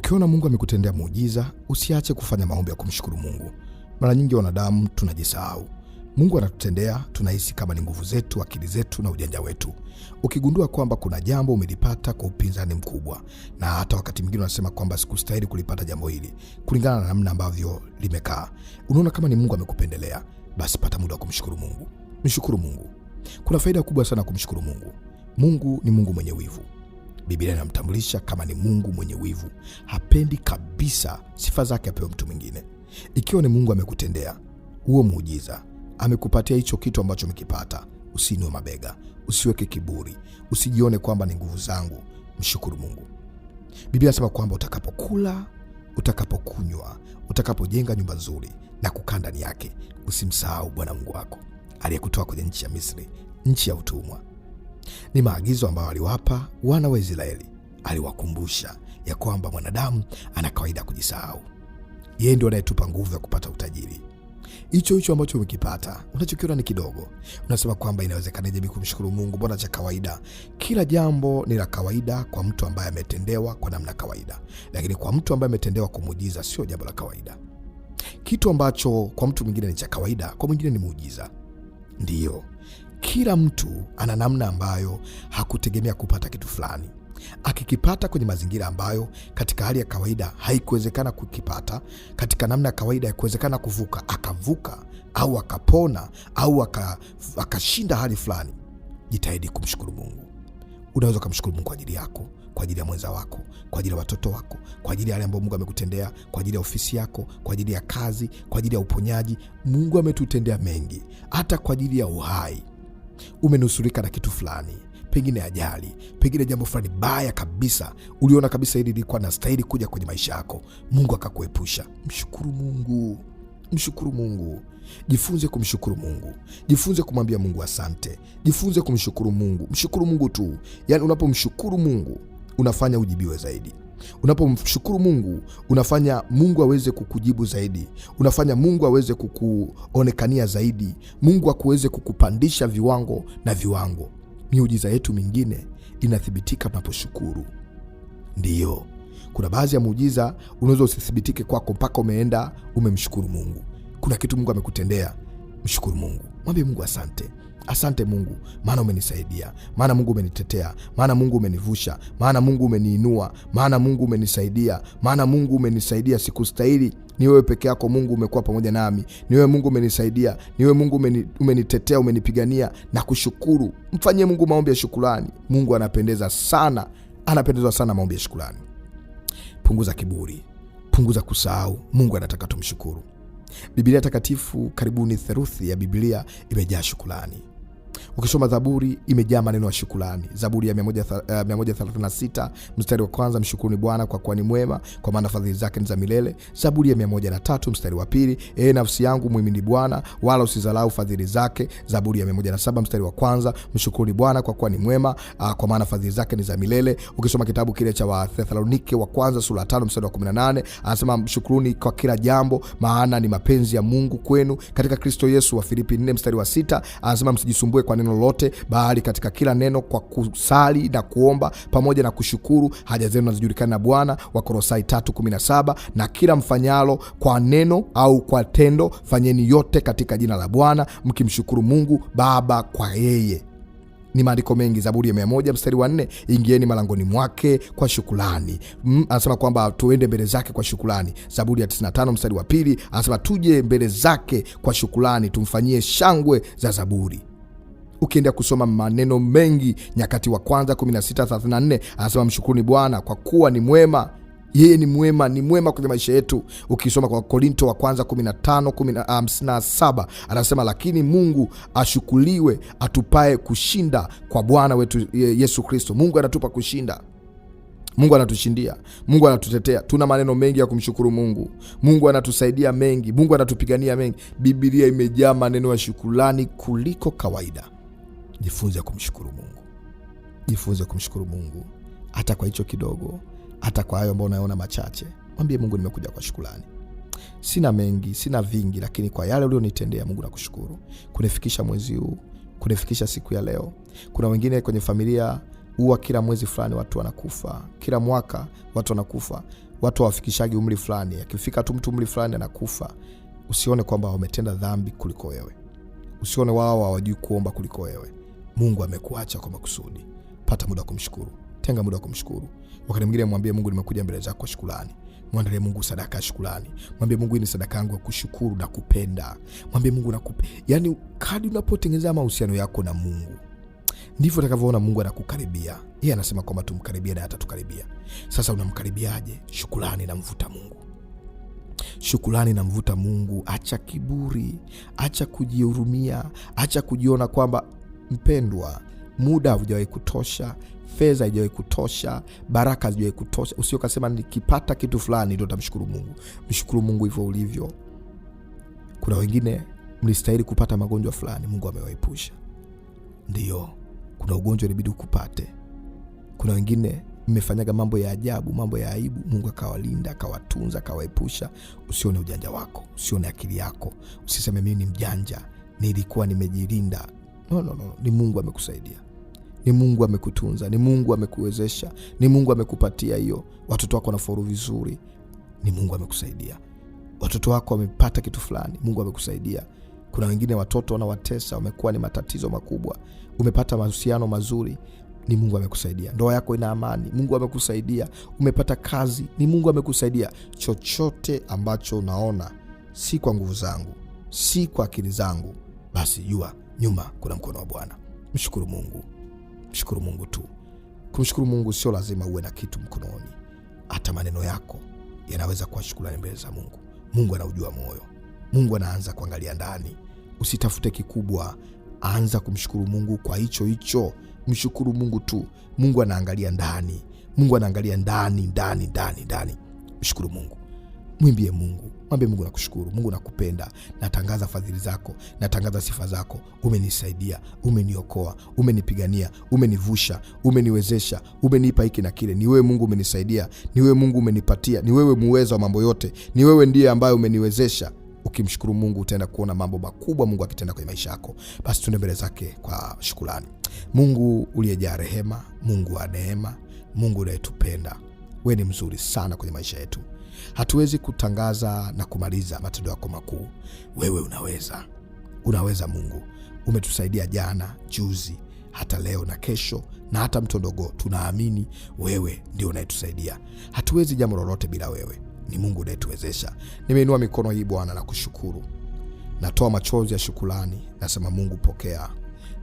Ukiona Mungu amekutendea muujiza, usiache kufanya maombi ya kumshukuru Mungu. Mara nyingi wanadamu tunajisahau. Mungu anatutendea, tunahisi kama ni nguvu zetu, akili zetu na ujanja wetu. Ukigundua kwamba kuna jambo umelipata kwa upinzani mkubwa, na hata wakati mwingine unasema kwamba sikustahili kulipata jambo hili kulingana na namna ambavyo limekaa, unaona kama ni Mungu amekupendelea, basi pata muda wa kumshukuru Mungu. Mshukuru Mungu. Kuna faida kubwa sana kumshukuru Mungu. Mungu ni Mungu mwenye wivu. Biblia inamtambulisha kama ni Mungu mwenye wivu. Hapendi kabisa sifa zake apewe mtu mwingine. Ikiwa ni Mungu amekutendea huo muujiza, amekupatia hicho kitu ambacho umekipata, usiinue mabega, usiweke kiburi, usijione kwamba ni nguvu zangu. Mshukuru Mungu. Biblia inasema kwamba utakapokula, utakapokunywa, utakapojenga nyumba nzuri na kukaa ndani yake, usimsahau Bwana Mungu wako aliyekutoa kwenye nchi ya Misri, nchi ya utumwa. Ni maagizo ambayo aliwapa wana wa Israeli. Aliwakumbusha ya kwamba mwanadamu ana kawaida kujisahau. Yeye ndiye anayetupa nguvu ya kupata utajiri. Hicho ambacho umekipata, unachokiona ni kidogo, unasema kwamba inawezekanaje mimi kumshukuru Mungu, mbona cha kawaida? Kila jambo ni la kawaida kwa mtu ambaye ametendewa kwa namna kawaida, lakini kwa mtu ambaye ametendewa kwa muujiza sio jambo la kawaida. Kitu ambacho kwa mtu mwingine ni cha kawaida, kwa mwingine ni muujiza. Ndiyo, kila mtu ana namna ambayo hakutegemea kupata kitu fulani. Akikipata kwenye mazingira ambayo katika hali ya kawaida haikuwezekana kukipata, katika namna ya kawaida haikuwezekana kuvuka, akavuka au akapona au akashinda hali fulani, jitahidi kumshukuru Mungu. Unaweza kumshukuru Mungu kwa ajili yako, kwa ajili ya mwenza wako, kwa ajili ya watoto wako, kwa ajili ya yale ambayo Mungu amekutendea, kwa ajili ya ofisi yako, kwa ajili ya kazi, kwa ajili ya uponyaji. Mungu ametutendea mengi, hata kwa ajili ya uhai. Umenusurika na kitu fulani, pengine ajali, pengine jambo fulani baya kabisa, uliona kabisa hili lilikuwa linastahili kuja kwenye maisha yako, Mungu akakuepusha. Mshukuru Mungu. Mshukuru Mungu. Jifunze kumshukuru Mungu. Jifunze kumwambia Mungu asante. Jifunze kumshukuru Mungu. Mshukuru Mungu tu. Yaani unapomshukuru Mungu unafanya ujibiwe zaidi. Unapomshukuru Mungu unafanya Mungu aweze kukujibu zaidi. Unafanya Mungu aweze kukuonekania zaidi. Mungu akuweze kukupandisha viwango na viwango. Miujiza yetu mingine inathibitika tunaposhukuru. Ndiyo, kuna baadhi ya muujiza unaweza usithibitike kwako mpaka umeenda umemshukuru Mungu. Kuna kitu Mungu amekutendea, mshukuru Mungu. Mwambie Mungu asante. Asante Mungu, maana umenisaidia, maana Mungu umenitetea, maana Mungu umenivusha, maana Mungu umeniinua, maana Mungu umenisaidia, maana Mungu umenisaidia. Sikustahili, ni wewe peke yako Mungu umekuwa pamoja nami. Ni wewe Mungu umenisaidia, ni wewe Mungu umenitetea, umenipigania, na kushukuru. Mfanyie Mungu maombi ya shukrani. Mungu anapendezwa sana maombi ya shukrani. Punguza kiburi, punguza kusahau. Mungu anataka tumshukuru. Biblia takatifu, karibuni theluthi ya Biblia imejaa shukrani. Ukisoma Zaburi imejaa maneno ya shukrani. Zaburi ya 136 mstari wa kwanza, mshukuruni Bwana kwa kuwa ni mwema, kwa maana fadhili zake ni za milele. Zaburi ya 103 mstari wa pili, nafsi yangu muhimidi Bwana, wala usizalau fadhili zake. Zaburi ya 107 mstari wa kwanza, mshukuruni Bwana kwa kuwa ni mwema, kwa maana fadhili zake ni za milele. Ukisoma kitabu kile cha Wathesalonike wa kwanza sura 5 mstari wa 18, anasema mshukuruni kwa kila jambo, maana ni mapenzi ya Mungu kwenu katika Kristo Yesu. Wa Filipi 4 mstari wa 6, anasema msijisumbue kwa neno lolote, bali katika kila neno kwa kusali na kuomba pamoja na kushukuru haja zenu zijulikane na Bwana. Wakolosai 3:17, na kila mfanyalo kwa neno au kwa tendo, fanyeni yote katika jina la Bwana, mkimshukuru Mungu Baba kwa yeye. Ni maandiko mengi. Zaburi ya 100 mstari wa 4, ingieni malangoni mwake kwa shukrani. Anasema kwamba tuende mbele zake kwa shukrani. Zaburi ya 95 mstari wa 2, anasema tuje mbele zake kwa shukrani, tumfanyie shangwe za zaburi. Ukienda kusoma maneno mengi, Nyakati wa kwanza 16:34, anasema mshukuruni Bwana kwa kuwa ni mwema. Yeye ni mwema, ni mwema kwenye maisha yetu. Ukisoma kwa Korinto wa kwanza 15:57, anasema lakini Mungu ashukuriwe atupae kushinda kwa Bwana wetu Yesu Kristo. Mungu anatupa kushinda. Mungu anatushindia. Mungu anatutetea. Tuna maneno mengi ya kumshukuru Mungu. Mungu anatusaidia mengi. Mungu anatupigania mengi. Biblia imejaa maneno ya shukrani kuliko kawaida. Jifunze kumshukuru Mungu. Jifunze kumshukuru Mungu. Hata kwa hicho kidogo, hata kwa hayo ambayo unaona machache. Mwambie Mungu nimekuja kwa shukrani. Sina mengi, sina vingi, lakini kwa yale ulionitendea Mungu nakushukuru. Kunifikisha mwezi huu, kunifikisha siku ya leo. Kuna wengine kwenye familia huwa kila mwezi fulani watu wanakufa, kila mwaka watu wanakufa. Watu hawafikishagi umri fulani, akifika tu mtu umri fulani anakufa. Usione kwamba wametenda dhambi kuliko wewe. Usione wao hawajui kuomba kuliko wewe. Mungu amekuacha kwa makusudi. Pata muda kumshukuru. Tenga muda kumshukuru. Wakati mwingine mwambie Mungu, nimekuja mbele zako kwa shukrani. Mwandalie Mungu sadaka ya shukrani. Mwambie Mungu, hii ni sadaka yangu ya kushukuru na kupenda. Mwambie Mungu yaani kadri unapotengeneza mahusiano yako na Mungu, ndivyo utakavyoona Mungu anakukaribia. Yeye anasema kwamba tumkaribie na atatukaribia. Sasa unamkaribiaje? Shukrani na mvuta Mungu. Shukrani na mvuta Mungu. Acha kiburi, acha kujihurumia, acha kujiona kwamba mpendwa, muda haujawahi kutosha, fedha haijawahi kutosha, baraka hazijawahi kutosha. Usio kasema nikipata kitu fulani ndio nitamshukuru Mungu. Mshukuru Mungu hivyo ulivyo. Kuna wengine mlistahili kupata magonjwa fulani, Mungu amewaepusha. Ndio, kuna ugonjwa ilibidi ukupate. Kuna wengine mmefanyaga mambo ya ajabu, mambo ya aibu, Mungu akawalinda, akawatunza, akawaepusha. Usione ujanja wako, usione akili yako, usiseme mimi ni mjanja, nilikuwa nimejilinda. No. Ni Mungu amekusaidia. Ni Mungu amekutunza, ni Mungu amekuwezesha, ni Mungu amekupatia hiyo. Watoto wako wanafaulu vizuri, ni Mungu amekusaidia. Watoto wako wamepata kitu fulani, Mungu amekusaidia. Kuna wengine watoto wanawatesa, wamekuwa ni matatizo makubwa. Umepata mahusiano mazuri, ni Mungu amekusaidia. Ndoa yako ina amani, Mungu amekusaidia. Umepata kazi, ni Mungu amekusaidia. Chochote ambacho unaona si kwa nguvu zangu, si kwa akili zangu, basi jua nyuma kuna mkono wa Bwana. Mshukuru Mungu. Mshukuru Mungu tu. Kumshukuru Mungu sio lazima uwe na kitu mkononi. Hata maneno yako yanaweza kuwa shukrani mbele za Mungu. Mungu anaujua moyo. Mungu anaanza kuangalia ndani. Usitafute kikubwa, anza kumshukuru Mungu kwa hicho. Mshukuru Mungu tu. Mungu anaangalia ndani. Mungu anaangalia ndani. Mshukuru Mungu. Mwimbie Mungu. Mwambie Mungu nakushukuru. Mungu nakupenda. Natangaza fadhili zako, natangaza sifa zako. Umenisaidia, umeniokoa, umenipigania, umenivusha, umeniwezesha, umenipa hiki na kile. Ni wewe Mungu umenisaidia, ni wewe Mungu umenipatia, ni wewe muweza wa mambo yote, ni wewe ndiye ambaye umeniwezesha. Ukimshukuru Mungu utaenda kuona mambo makubwa Mungu akitenda kwenye maisha yako. Basi tuende mbele zake kwa shukrani. Mungu uliyejaa rehema, Mungu wa neema, Mungu unayetupenda, wewe ni mzuri sana kwenye maisha yetu. Hatuwezi kutangaza na kumaliza matendo yako makuu. Wewe unaweza Mungu. Umetusaidia jana, juzi, hata leo na kesho na hata mtondogo. Tunaamini wewe ndio unayetusaidia. Hatuwezi jambo lolote bila wewe. Ni Mungu unayetuwezesha. Nimeinua mikono hii Bwana na kushukuru. Natoa machozi ya shukrani. Nasema Mungu pokea.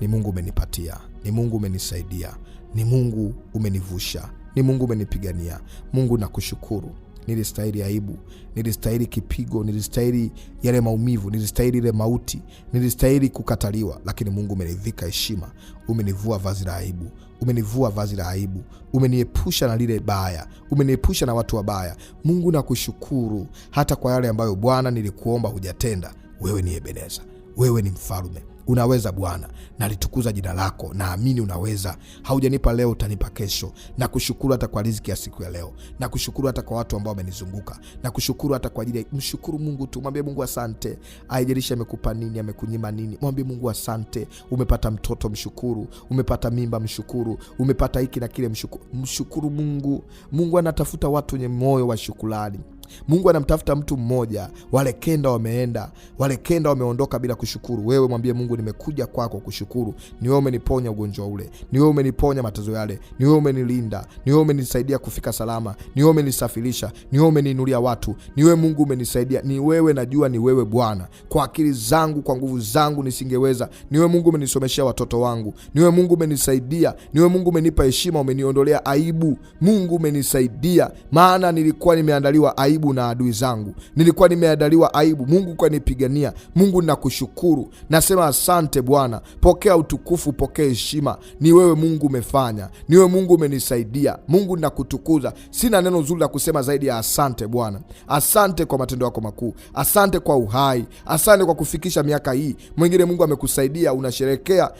Ni Mungu umenipatia. Ni Mungu umenisaidia. Ni Mungu umenivusha. Ni Mungu umenipigania. Mungu nakushukuru. Nilistahili aibu, nilistahili kipigo, nilistahili yale maumivu, nilistahili ile mauti, nilistahili kukataliwa, lakini Mungu umenivika heshima. Umenivua vazi la aibu, umenivua vazi la aibu, umeniepusha na lile baya, umeniepusha na watu wabaya. Mungu nakushukuru hata kwa yale ambayo Bwana nilikuomba hujatenda. Wewe ni Ebeneza, wewe ni mfalme. Unaweza Bwana, nalitukuza jina lako. Naamini unaweza. Haujanipa leo, utanipa kesho. Nakushukuru hata kwa riziki ya siku ya leo. Nakushukuru hata kwa watu ambao wamenizunguka. Nakushukuru hata kwa ajili ya mshukuru Mungu tu. Mwambie Mungu asante. Haijalishi amekupa nini, amekunyima nini. Mwambie Mungu asante. Umepata mtoto, mshukuru. Umepata mimba, mshukuru. Umepata hiki na kile, mshukuru. Mshukuru Mungu. Mungu anatafuta watu wenye moyo wa shukrani. Mungu anamtafuta mtu mmoja. Wale kenda wameenda, wale kenda wameondoka bila kushukuru. Wewe mwambie Mungu, nimekuja kwako kushukuru. Ni wewe umeniponya ugonjwa ule, ni wewe umeniponya matezo yale, ni wewe umenilinda, ni wewe umenisaidia kufika salama, ni wewe umenisafirisha, ni wewe umeniinulia watu, ni wewe Mungu umenisaidia. Ni wewe, najua ni wewe Bwana. Kwa akili zangu, kwa nguvu zangu nisingeweza. Ni wewe Mungu umenisomeshia watoto wangu, ni wewe Mungu umenisaidia, ni wewe Mungu umenipa heshima, umeniondolea aibu. Mungu umenisaidia, maana nilikuwa nimeandaliwa aibu na adui zangu, nilikuwa nimeandaliwa aibu. Mungu kwa nipigania. Mungu nakushukuru. Nasema asante Bwana. Pokea utukufu, pokea heshima. Ni wewe Mungu umefanya, ni wewe Mungu umenisaidia. Mungu nakutukuza. Sina neno zuri la kusema zaidi ya asante Bwana. Asante kwa matendo yako makuu. Asante kwa uhai. Asante kwa kufikisha miaka hii. Mwingine Mungu amekusaidia, unasherekea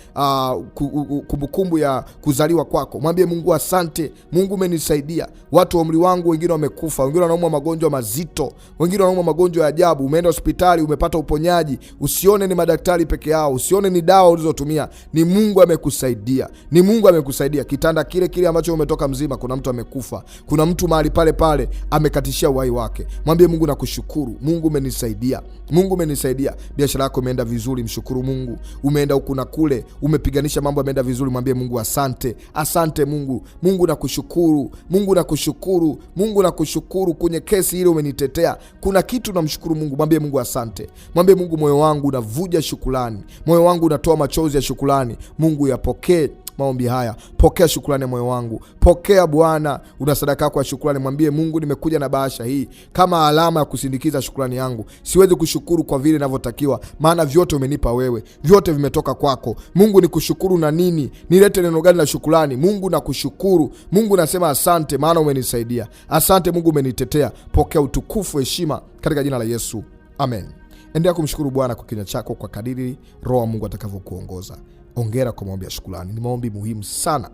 kumbukumbu ya kuzaliwa kwako. Mwambie Mungu asante. Mungu umenisaidia. Watu wa umri wangu wengine wamekufa, wengine wanaumwa magonjwa magonjwa mazito, wengine wanaumwa magonjwa ya ajabu. Umeenda hospitali, umepata uponyaji. Usione ni madaktari peke yao, usione ni dawa ulizotumia. Ni Mungu amekusaidia, ni Mungu amekusaidia. Kitanda kile ambacho umetoka mzima, kuna mtu amekufa, kuna mtu mahali pale amekatishia uhai wake. Mwambie Mungu nakushukuru, Mungu umenisaidia, Mungu umenisaidia. Biashara yako imeenda vizuri, mshukuru Mungu. Umeenda huku na kule, umepiganisha mambo yameenda vizuri, mwambie Mungu asante. Asante Mungu, Mungu nakushukuru, Mungu nakushukuru, Mungu nakushukuru. Kwenye kesi ile umenitetea, kuna kitu namshukuru Mungu. Mwambie Mungu asante. Mwambie Mungu, moyo wangu unavuja shukrani, moyo wangu unatoa machozi ya shukrani. Mungu yapokee maombi haya, pokea shukrani ya moyo wangu, pokea Bwana. Una sadaka yako ya shukrani, mwambie Mungu, nimekuja na bahasha hii kama alama ya kusindikiza shukrani yangu. Siwezi kushukuru kwa vile ninavyotakiwa, maana vyote umenipa wewe, vyote vimetoka kwako. Mungu, nikushukuru na nini? Nilete neno gani la shukrani? Mungu nakushukuru, Mungu nasema asante, maana umenisaidia. Asante Mungu, umenitetea. Pokea utukufu, heshima katika jina la Yesu, amen. Endelea kumshukuru Bwana kwa kinywa chako, kwa kadiri Roho wa Mungu atakavyokuongoza. Ongera kwa maombi ya shukrani. Ni maombi muhimu sana,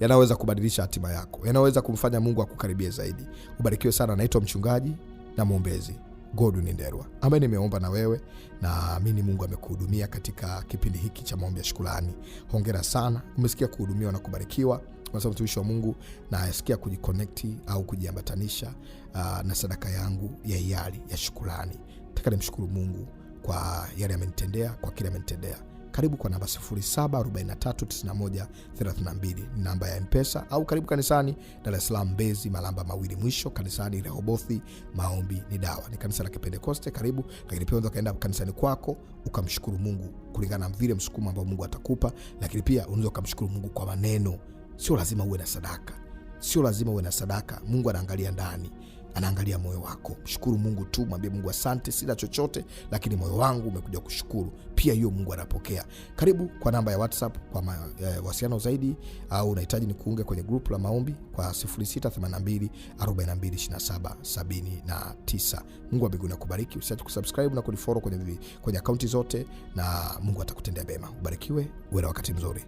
yanaweza kubadilisha hatima yako, yanaweza kumfanya Mungu akukaribie zaidi. Ubarikiwe sana. Naitwa mchungaji na mwombezi Godwin Ndelwa, ambaye nimeomba na wewe, na amini Mungu amekuhudumia katika kipindi hiki cha maombi ya shukrani. Hongera sana, umesikia kuhudumiwa na kubarikiwa. Kwa sababu mtumishi wa Mungu na asikia kujiconnecti au kujiambatanisha na sadaka yangu ya hiari ya shukrani. Nataka nimshukuru Mungu kwa yale amenitendea, kwa kile amenitendea. Karibu kwa namba 07439132 ni namba ya M-Pesa, au karibu kanisani Dar es Salaam Mbezi Malamba mawili mwisho, kanisani Rehobothi. Maombi ni dawa, ni kanisa la Kipentekoste. Karibu. Lakini pia unaweza kaenda kanisani kwako ukamshukuru Mungu kulingana na vile msukumo ambao Mungu atakupa. Lakini pia unaweza kumshukuru Mungu kwa maneno. Sio lazima uwe na sadaka, sio lazima uwe na sadaka. Mungu anaangalia ndani, anaangalia moyo wako. Mshukuru Mungu tu, mwambie Mungu asante, sina chochote lakini moyo wangu umekuja kushukuru. Pia hiyo Mungu anapokea. Karibu kwa namba ya WhatsApp kwa wasiliano zaidi, au unahitaji ni kuunge kwenye group la maombi kwa 0682422779. Mungu wa mbinguni akubariki. Usiache kusubscribe na kunifollow kwenye akaunti zote, na Mungu atakutendea mema. Ubarikiwe, uwe na wakati mzuri.